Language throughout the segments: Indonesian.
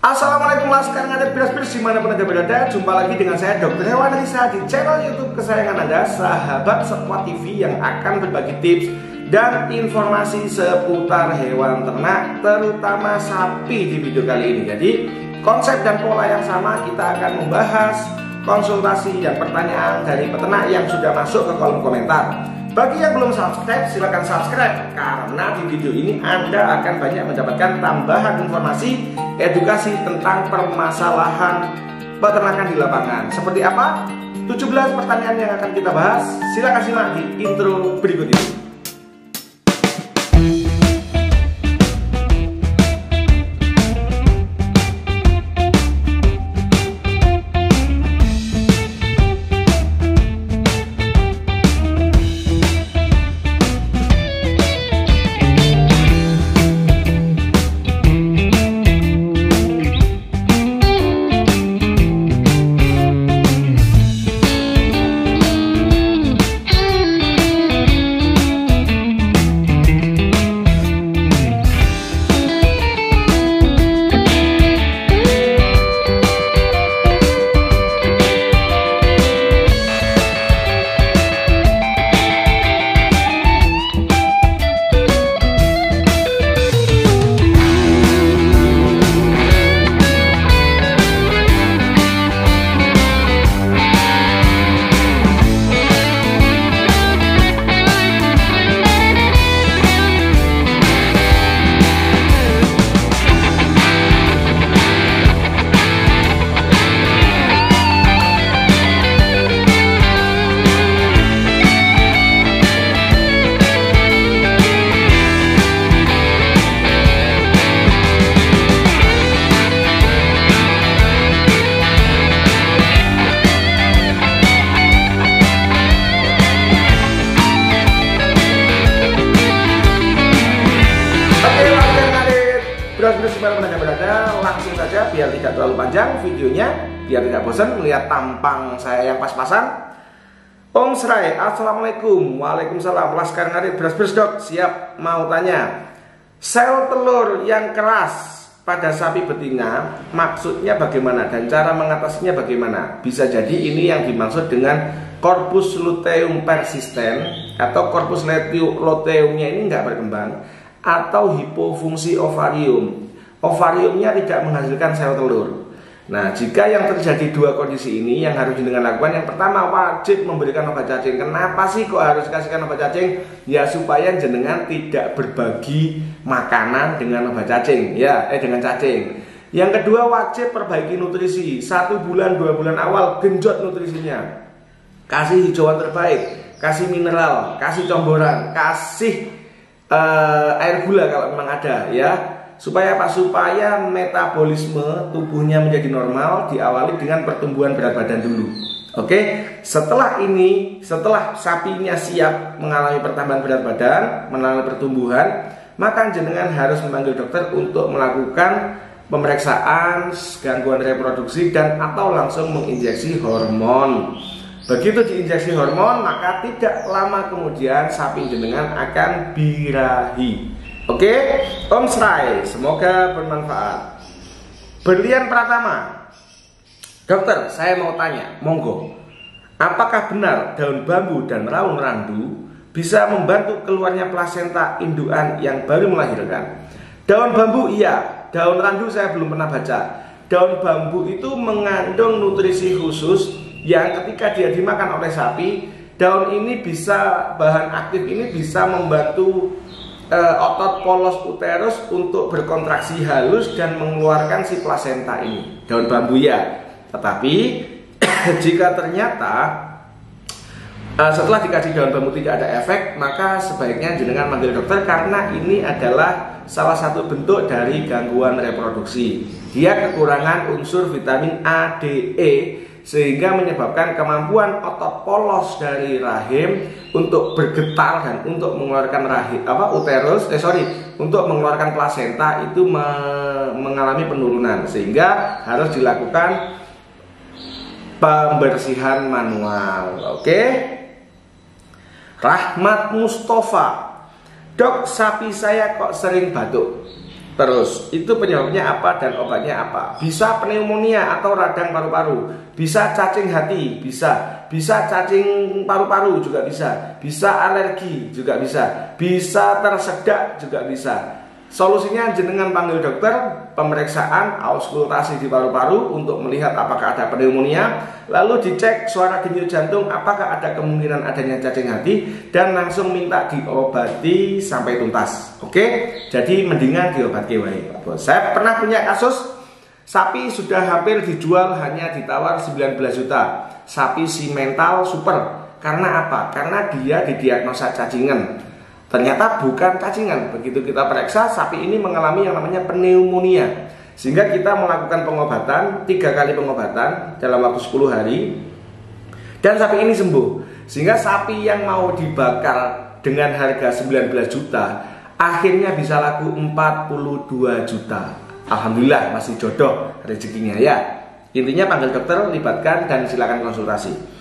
Assalamualaikum laskar ngadet beras-beras dimanapun Anda berada. Jumpa lagi dengan saya Dr. Hewan Risa di channel YouTube kesayangan Anda, sahabat Squad TV, yang akan berbagi tips dan informasi seputar hewan ternak, terutama sapi di video kali ini. Jadi konsep dan pola yang sama, kita akan membahas konsultasi dan pertanyaan dari peternak yang sudah masuk ke kolom komentar. Bagi yang belum subscribe, silahkan subscribe, karena di video ini Anda akan banyak mendapatkan tambahan informasi edukasi tentang permasalahan peternakan di lapangan. Seperti apa? 17 pertanyaan yang akan kita bahas. Silahkan simak di intro berikut ini. Anda berada, langsung saja biar tidak terlalu panjang videonya, biar tidak bosan melihat tampang saya yang pas-pasan. Om Serai, Assalamualaikum. Waalaikumsalam. Laskar ngarit beras-beras dok, siap mau tanya. Sel telur yang keras pada sapi betina maksudnya bagaimana dan cara mengatasinya bagaimana? Bisa jadi ini yang dimaksud dengan corpus luteum persisten atau corpus luteumnya ini nggak berkembang, atau hipofungsi ovarium. Ovariumnya tidak menghasilkan sel telur. Nah, jika yang terjadi dua kondisi ini, yang harus jenengan lakukan, yang pertama wajib memberikan obat cacing. Kenapa sih kok harus kasihkan obat cacing? Ya supaya jenengan tidak berbagi makanan dengan obat cacing, dengan cacing. Yang kedua, wajib perbaiki nutrisi. 1 bulan 2 bulan awal genjot nutrisinya. Kasih hijauan terbaik, kasih mineral, kasih comboran, kasih air gula kalau memang ada, ya. Supaya apa? Supaya metabolisme tubuhnya menjadi normal, diawali dengan pertumbuhan berat badan dulu. Oke, setelah ini, setelah sapinya siap mengalami pertambahan berat badan, mengalami pertumbuhan, maka jenengan harus memanggil dokter untuk melakukan pemeriksaan gangguan reproduksi dan atau langsung menginjeksi hormon. Begitu diinjeksi hormon, maka tidak lama kemudian sapi jenengan akan birahi. Oke, Om Serai, semoga bermanfaat. Berlian Pratama, dokter, saya mau tanya, monggo. Apakah benar daun bambu dan raung randu bisa membantu keluarnya plasenta indukan yang baru melahirkan? Daun bambu iya, daun randu saya belum pernah baca. Daun bambu itu mengandung nutrisi khusus yang ketika dia dimakan oleh sapi, daun ini bisa, bahan aktif ini bisa membantu otot polos uterus untuk berkontraksi halus dan mengeluarkan si plasenta ini. Daun bambu ya. Tetapi jika ternyata setelah dikasih daun bambu tidak ada efek, maka sebaiknya jenengan manggil dokter, karena ini adalah salah satu bentuk dari gangguan reproduksi. Dia kekurangan unsur vitamin A, D, E, sehingga menyebabkan kemampuan otot polos dari rahim untuk bergetar dan untuk mengeluarkan untuk mengeluarkan plasenta itu mengalami penurunan, sehingga harus dilakukan pembersihan manual. Oke. Rahmat Mustafa, dok, sapi saya kok sering batuk. Terus, itu penyebabnya apa dan obatnya apa? Bisa pneumonia atau radang paru-paru, bisa cacing hati, bisa cacing paru-paru juga bisa alergi juga bisa tersedak juga bisa. Solusinya jenengan panggil dokter, pemeriksaan auskultasi di paru-paru untuk melihat apakah ada pneumonia, lalu dicek suara denyut jantung apakah ada kemungkinan adanya cacing hati, dan langsung minta diobati sampai tuntas. Oke, jadi mendingan diobati wae, Pak Bos. Saya pernah punya kasus sapi sudah hampir dijual hanya ditawar 19 juta. Sapi simental super. Karena apa? Karena dia didiagnosa cacingan. Ternyata bukan cacingan. Begitu kita periksa, sapi ini mengalami yang namanya pneumonia. Sehingga kita melakukan pengobatan, 3 kali pengobatan dalam waktu 10 hari, dan sapi ini sembuh. Sehingga sapi yang mau dibakar dengan harga 19 juta akhirnya bisa laku 42 juta. Alhamdulillah masih jodoh rezekinya ya. Intinya panggil dokter, libatkan, dan silakan konsultasi.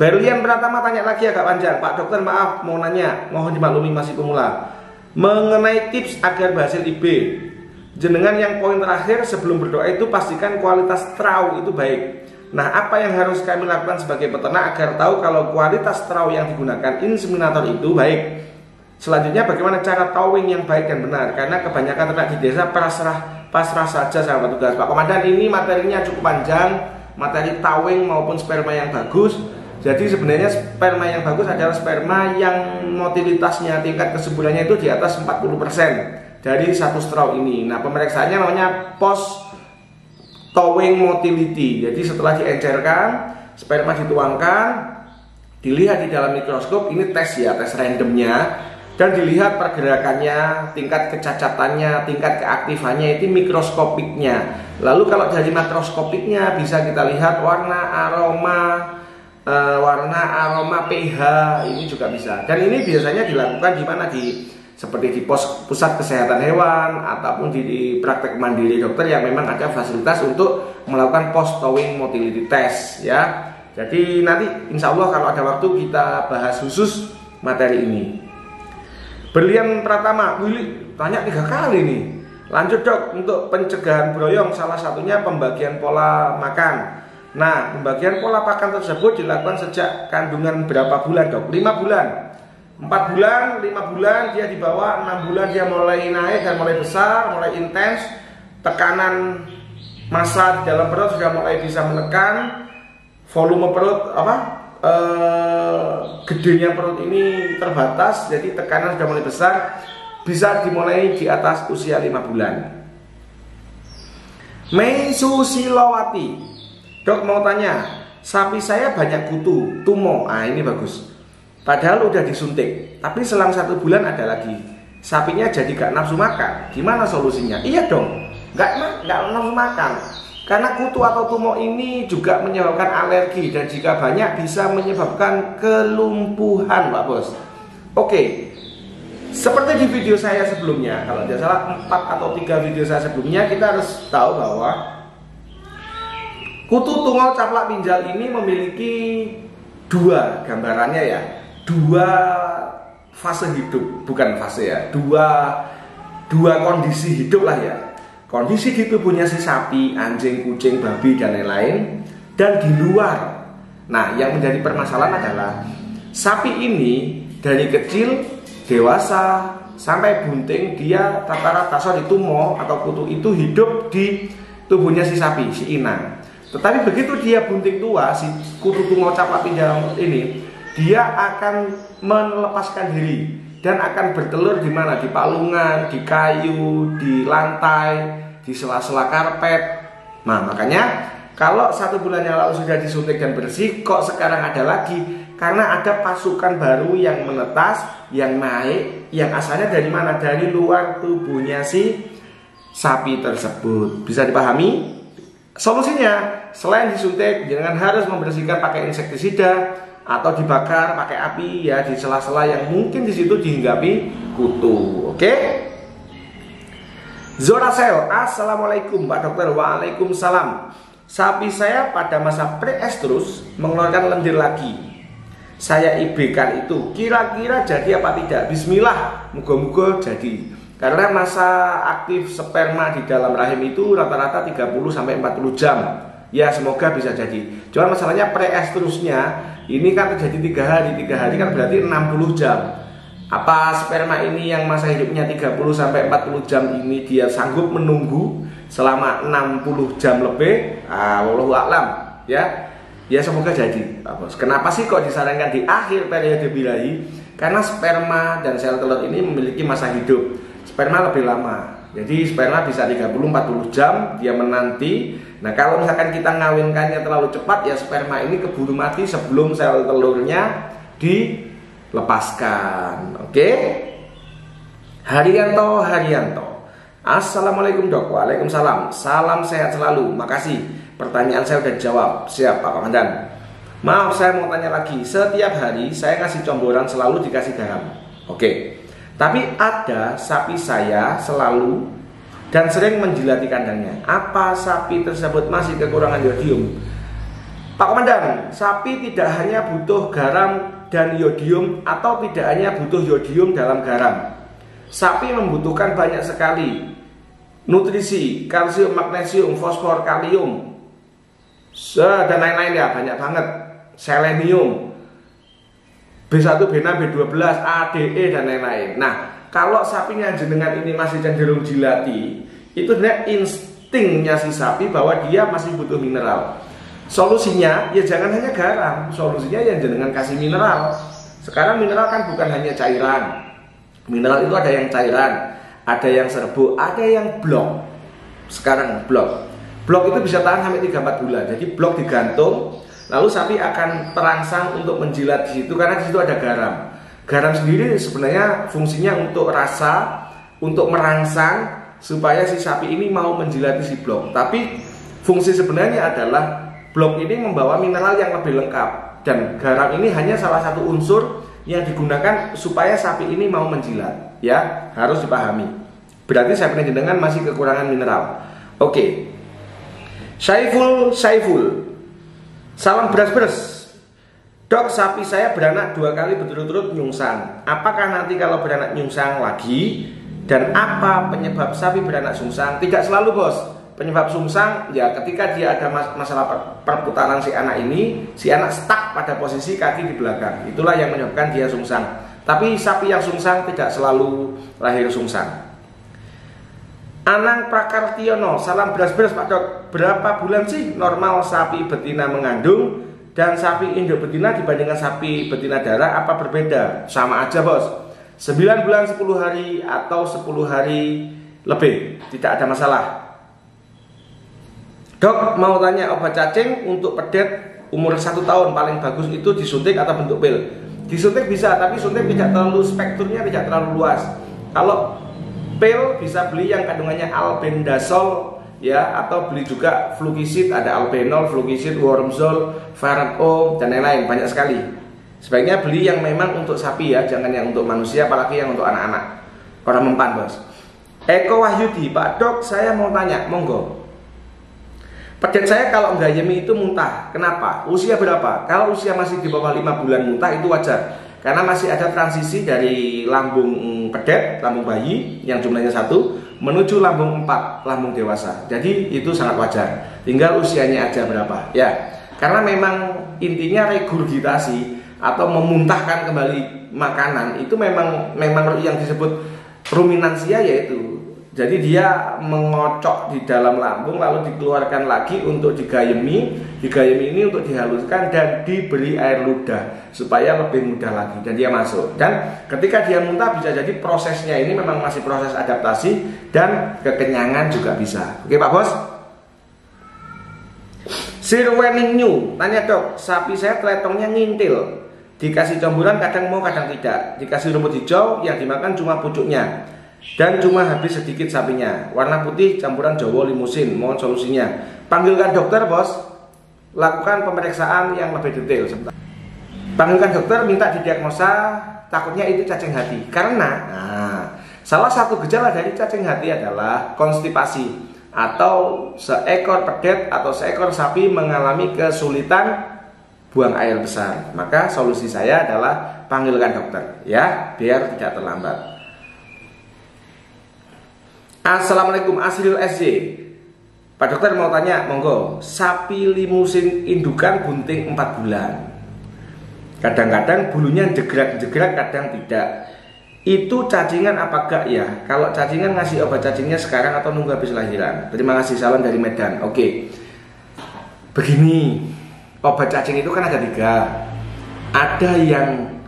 Berlian Pratama tanya lagi agak panjang. Pak dokter maaf mau nanya, mohon dimaklumi masih pemula, mengenai tips agar berhasil IB. Jenengan yang poin terakhir sebelum berdoa itu pastikan kualitas trau itu baik. Nah, apa yang harus kami lakukan sebagai peternak agar tahu kalau kualitas trau yang digunakan inseminator itu baik? Selanjutnya bagaimana cara towing yang baik dan benar? Karena kebanyakan ternak di desa pasrah saja sama petugas. Pak Komandan, ini materinya cukup panjang, materi towing maupun sperma yang bagus. Jadi sebenarnya sperma yang bagus adalah sperma yang motilitasnya, tingkat kesuburannya itu di atas 40% dari satu straw ini. Nah, pemeriksaannya namanya post towing motility. Jadi setelah diencerkan, sperma dituangkan, dilihat di dalam mikroskop, ini tes ya, tes randomnya, dan dilihat pergerakannya, tingkat kecacatannya, tingkat keaktifannya itu mikroskopiknya. Lalu kalau dari makroskopiknya bisa kita lihat warna, aroma, pH, ini juga bisa. Dan ini biasanya dilakukan di mana, seperti di pusat kesehatan hewan ataupun di praktek mandiri dokter yang memang ada fasilitas untuk melakukan post towing motility test ya. Jadi nanti insya Allah kalau ada waktu kita bahas khusus materi ini. Berlian Pratama, Willy tanya 3 kali nih. Lanjut dok, untuk pencegahan broyong salah satunya pembagian pola makan. Nah, pembagian pola pakan tersebut dilakukan sejak kandungan berapa bulan dok? 5 bulan, 4 bulan, 5 bulan dia dibawa, 6 bulan dia mulai naik dan mulai besar, mulai intens. Tekanan massa di dalam perut sudah mulai bisa menekan, volume perut gedenya perut ini terbatas, jadi tekanan sudah mulai besar, bisa dimulai di atas usia 5 bulan. Mei Susilowati, dok mau tanya, sapi saya banyak kutu, tumo. Ah ini bagus. Padahal udah disuntik, tapi selang 1 bulan ada lagi. Sapinya jadi gak nafsu makan. Gimana solusinya? Iya dong, gak nafsu makan. Karena kutu atau tumo ini juga menyebabkan alergi, dan jika banyak bisa menyebabkan kelumpuhan, Pak Bos. Oke, seperti di video saya sebelumnya, kalau tidak salah 4 atau 3 video saya sebelumnya, kita harus tahu bahwa kutu tungau caplak pinjal ini memiliki 2 gambarannya ya, 2 fase hidup, bukan fase ya, 2 kondisi hidup lah ya. Kondisi di tubuhnya si sapi, anjing, kucing, babi, dan lain-lain, dan di luar. Nah, yang menjadi permasalahan adalah sapi ini dari kecil, dewasa, sampai bunting, dia rata-rata tumo atau kutu itu hidup di tubuhnya si sapi, si inang. Tetapi begitu dia bunting tua, si kutu tungau caplak pinjal ini, dia akan melepaskan diri dan akan bertelur di mana? Di palungan, di kayu, di lantai, di sela-sela karpet. Nah, makanya kalau 1 bulan yang lalu sudah disuntik dan bersih, kok sekarang ada lagi? Karena ada pasukan baru yang menetas, yang naik, yang asalnya dari mana? Dari luar tubuhnya si sapi tersebut. Bisa dipahami? Solusinya, selain disuntik, jangan harus membersihkan pakai insektisida atau dibakar pakai api ya di sela-sela yang mungkin di situ dihinggapi kutu. Oke? Zorasel, assalamualaikum Pak Dokter. Waalaikumsalam. Sapi saya pada masa pre-estrus mengeluarkan lendir lagi. Saya IB-kan itu, kira-kira jadi apa tidak? Bismillah, moga-moga jadi. Karena masa aktif sperma di dalam rahim itu rata-rata 30-40 jam. Ya semoga bisa jadi. Cuma masalahnya preestrusnya ini kan terjadi 3 hari kan berarti 60 jam. Apa sperma ini yang masa hidupnya 30-40 jam ini dia sanggup menunggu selama 60 jam lebih? Wallahu a'lam ya. Ya semoga jadi, Pak Bos. Kenapa sih kok disarankan di akhir periode birahi? Karena sperma dan sel telur ini memiliki masa hidup sperma lebih lama. Jadi sperma bisa 30-40 jam dia menanti. Nah kalau misalkan kita ngawinkannya terlalu cepat ya sperma ini keburu mati sebelum sel telurnya dilepaskan. Oke? Haryanto. Assalamualaikum dok. Waalaikumsalam. Salam sehat selalu. Makasih. Pertanyaan saya udah dijawab. Siap Pak Komandan. Maaf saya mau tanya lagi. Setiap hari saya kasih comboran selalu dikasih garam. Oke. Tapi ada sapi saya selalu dan sering menjilati kandangnya. Apa sapi tersebut masih kekurangan yodium? Pak Komandan, sapi tidak hanya butuh garam dan yodium atau tidak hanya butuh yodium dalam garam. Sapi membutuhkan banyak sekali nutrisi, kalsium, magnesium, fosfor, kalium, dan lain-lain ya, banyak banget. Selenium, B1, B6, B12, A, D, E, dan lain-lain. Nah, kalau sapinya jenengan ini masih cenderung jilati, itu sebenarnya instingnya si sapi bahwa dia masih butuh mineral. Solusinya, ya jangan hanya garam. Solusinya ya jenengan kasih mineral. Sekarang mineral kan bukan hanya cairan. Mineral itu ada yang cairan, ada yang serbuk, ada yang blok. Sekarang blok. Blok itu bisa tahan sampai 3-4 bulan. Jadi blok digantung, lalu sapi akan terangsang untuk menjilat di situ karena di situ ada garam. Garam sendiri sebenarnya fungsinya untuk rasa, untuk merangsang supaya si sapi ini mau menjilati si blok. Tapi fungsi sebenarnya adalah blok ini membawa mineral yang lebih lengkap dan garam ini hanya salah satu unsur yang digunakan supaya sapi ini mau menjilat. Ya, harus dipahami. Berarti sapi jenengan masih kekurangan mineral. Oke. Saiful. Salam beras-beras. Dok, sapi saya beranak 2 kali berturut-turut nyungsang. Apakah nanti kalau beranak nyungsang lagi? Dan apa penyebab sapi beranak sungsang? Tidak selalu bos. Penyebab sungsang ya ketika dia ada masalah perputaran si anak ini, si anak stuck pada posisi kaki di belakang. Itulah yang menyebabkan dia sungsang. Tapi sapi yang sungsang tidak selalu lahir sungsang. Anang Prakartiono, salam beras-beras Pak Dok. Berapa bulan sih normal sapi betina mengandung dan sapi induk betina dibandingkan sapi betina darah apa berbeda? Sama aja bos. 9 bulan 10 hari atau 10 hari lebih, tidak ada masalah. Dok, mau tanya obat cacing untuk pedet umur 1 tahun paling bagus itu disuntik atau bentuk pil? Disuntik bisa, tapi suntik tidak terlalu, spektrumnya tidak terlalu luas. Kalau pil bisa beli yang kandungannya albendazole ya, atau beli juga flukisid, ada albenol, flukisid, wormzole, Faran-O dan lain-lain, banyak sekali. Sebaiknya beli yang memang untuk sapi ya, jangan yang untuk manusia, apalagi yang untuk anak-anak. Orang mempan bos. Eko Wahyudi, Pak Dok, saya mau tanya, monggo. Pedet saya kalau nggayemi itu muntah. Kenapa? Usia berapa? Kalau usia masih di bawah 5 bulan muntah itu wajar. Karena masih ada transisi dari lambung pedet, lambung bayi yang jumlahnya 1 menuju lambung 4, lambung dewasa. Jadi itu sangat wajar. Tinggal usianya aja berapa. Ya. Karena memang intinya regurgitasi atau memuntahkan kembali makanan itu memang yang disebut ruminansia, yaitu jadi dia mengocok di dalam lambung lalu dikeluarkan lagi untuk digayemi ini untuk dihaluskan dan diberi air ludah supaya lebih mudah lagi dan dia masuk. Dan ketika dia muntah bisa jadi prosesnya ini memang masih proses adaptasi dan kekenyangan juga bisa. Oke Pak Bos. Sirwening New tanya, Dok, sapi saya teletongnya ngintil, dikasih camburan kadang mau kadang tidak, dikasih rumput hijau yang dimakan cuma pucuknya dan cuma habis sedikit sapinya, warna putih campuran Jawa limusin. Mohon solusinya. Panggilkan dokter bos, lakukan pemeriksaan yang lebih detail. Panggilkan dokter, minta didiagnosa, takutnya itu cacing hati. Karena salah satu gejala dari cacing hati adalah konstipasi atau seekor pedet atau seekor sapi mengalami kesulitan buang air besar. Maka solusi saya adalah panggilkan dokter ya, biar tidak terlambat. Assalamualaikum, Asriul SJ. Pak dokter mau tanya, monggo. Sapi limusin indukan bunting 4 bulan. Kadang-kadang bulunya jegrak-jegrak, kadang tidak. Itu cacingan apa gak ya? Kalau cacingan ngasih obat cacingnya sekarang atau nunggu habis lahiran? Terima kasih, salam dari Medan. Oke. Begini, obat cacing itu kan ada 3. Ada yang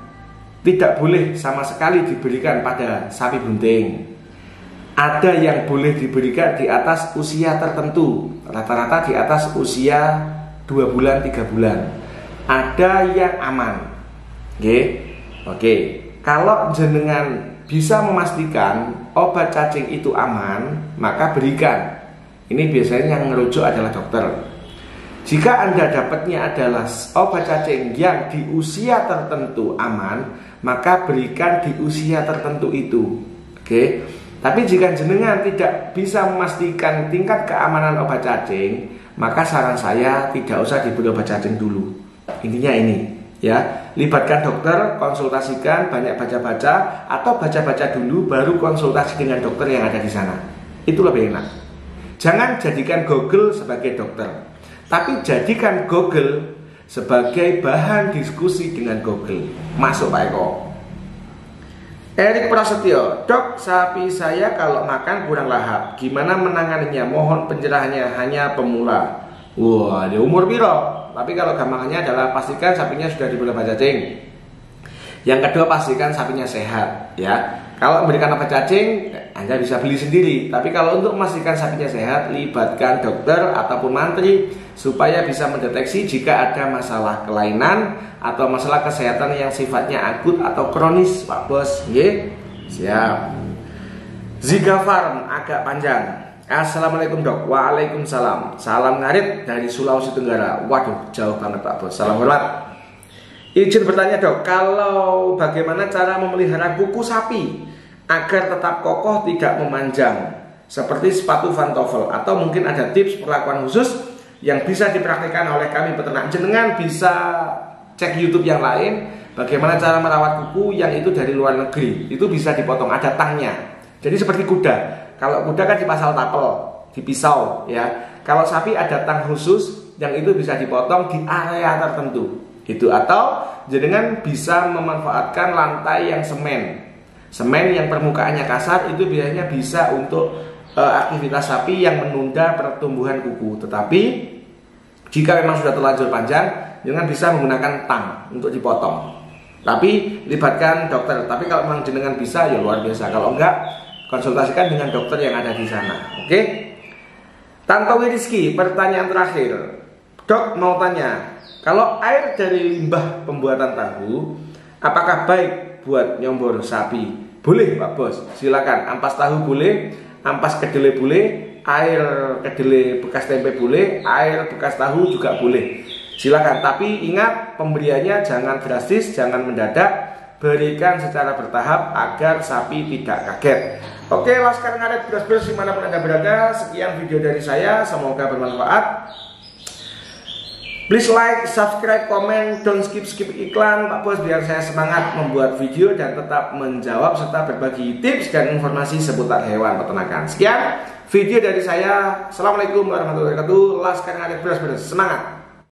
tidak boleh sama sekali diberikan pada sapi bunting. Ada yang boleh diberikan di atas usia tertentu, rata-rata di atas usia 2 bulan, 3 bulan. Ada yang aman. Oke. Kalau jenengan bisa memastikan obat cacing itu aman, maka berikan. Ini biasanya yang ngerujuk adalah dokter. Jika Anda dapatnya adalah obat cacing yang di usia tertentu aman, maka berikan di usia tertentu itu. Tapi jika jenengan tidak bisa memastikan tingkat keamanan obat cacing, maka saran saya tidak usah diberi obat cacing dulu. Intinya ini, ya, libatkan dokter, konsultasikan, banyak baca-baca, atau baca-baca dulu baru konsultasi dengan dokter yang ada di sana. Itu lebih enak. Jangan jadikan Google sebagai dokter, tapi jadikan Google sebagai bahan diskusi dengan Google. Masuk Pak Eko. Erik Prasetyo, dok, sapi saya kalau makan kurang lahap, gimana menanganinya? Mohon pencerahannya, hanya pemula. Wah, di umur piro? Tapi kalau gampangannya adalah pastikan sapinya sudah diberi obat cacing. Yang kedua, pastikan sapinya sehat, ya. Kalau memberikan obat cacing, Anda bisa beli sendiri. Tapi kalau untuk memastikan sapinya sehat, libatkan dokter ataupun mantri supaya bisa mendeteksi jika ada masalah kelainan atau masalah kesehatan yang sifatnya akut atau kronis, Pak Bos. Siap. Ziga Farm agak panjang. Assalamualaikum dok. Waalaikumsalam. Salam ngarit dari Sulawesi Tenggara. Waduh, jauh banget Pak Bos. Salam hormat. Izin bertanya dok, kalau bagaimana cara memelihara kuku sapi agar tetap kokoh tidak memanjang, seperti sepatu Van Toffel, atau mungkin ada tips perlakuan khusus yang bisa dipraktikkan oleh kami peternak. Jenengan bisa cek YouTube yang lain, bagaimana cara merawat kuku yang itu dari luar negeri. Itu bisa dipotong, ada tangnya. Jadi seperti kuda. Kalau kuda kan dipasal tapel, dipisau, ya. Kalau sapi ada tang khusus yang itu bisa dipotong di area tertentu. Itu, atau jenengan bisa memanfaatkan lantai yang semen yang permukaannya kasar. Itu biasanya bisa untuk aktivitas sapi yang menunda pertumbuhan kuku. Tetapi jika memang sudah terlanjur panjang, jenengan bisa menggunakan tang untuk dipotong. Tapi libatkan dokter. Tapi kalau memang jenengan bisa, ya luar biasa. Kalau enggak, konsultasikan dengan dokter yang ada di sana. Oke? Tantowi Rizky, pertanyaan terakhir. Dok, mau tanya, kalau air dari limbah pembuatan tahu, apakah baik buat nyombor sapi? Boleh Pak Bos, silakan. Ampas tahu boleh, ampas kedelai boleh, air kedelai bekas tempe boleh, air bekas tahu juga boleh. Silakan, tapi ingat pemberiannya jangan drastis, jangan mendadak, berikan secara bertahap agar sapi tidak kaget. Oke, Laskar Ngarit Bros dimanapun Anda berada, sekian video dari saya, semoga bermanfaat. Please like, subscribe, komen, don't skip iklan Pak Bos, biar saya semangat membuat video dan tetap menjawab serta berbagi tips dan informasi seputar hewan peternakan. Sekian video dari saya. Assalamualaikum warahmatullahi wabarakatuh. Laskar Ngarit Bros, semangat.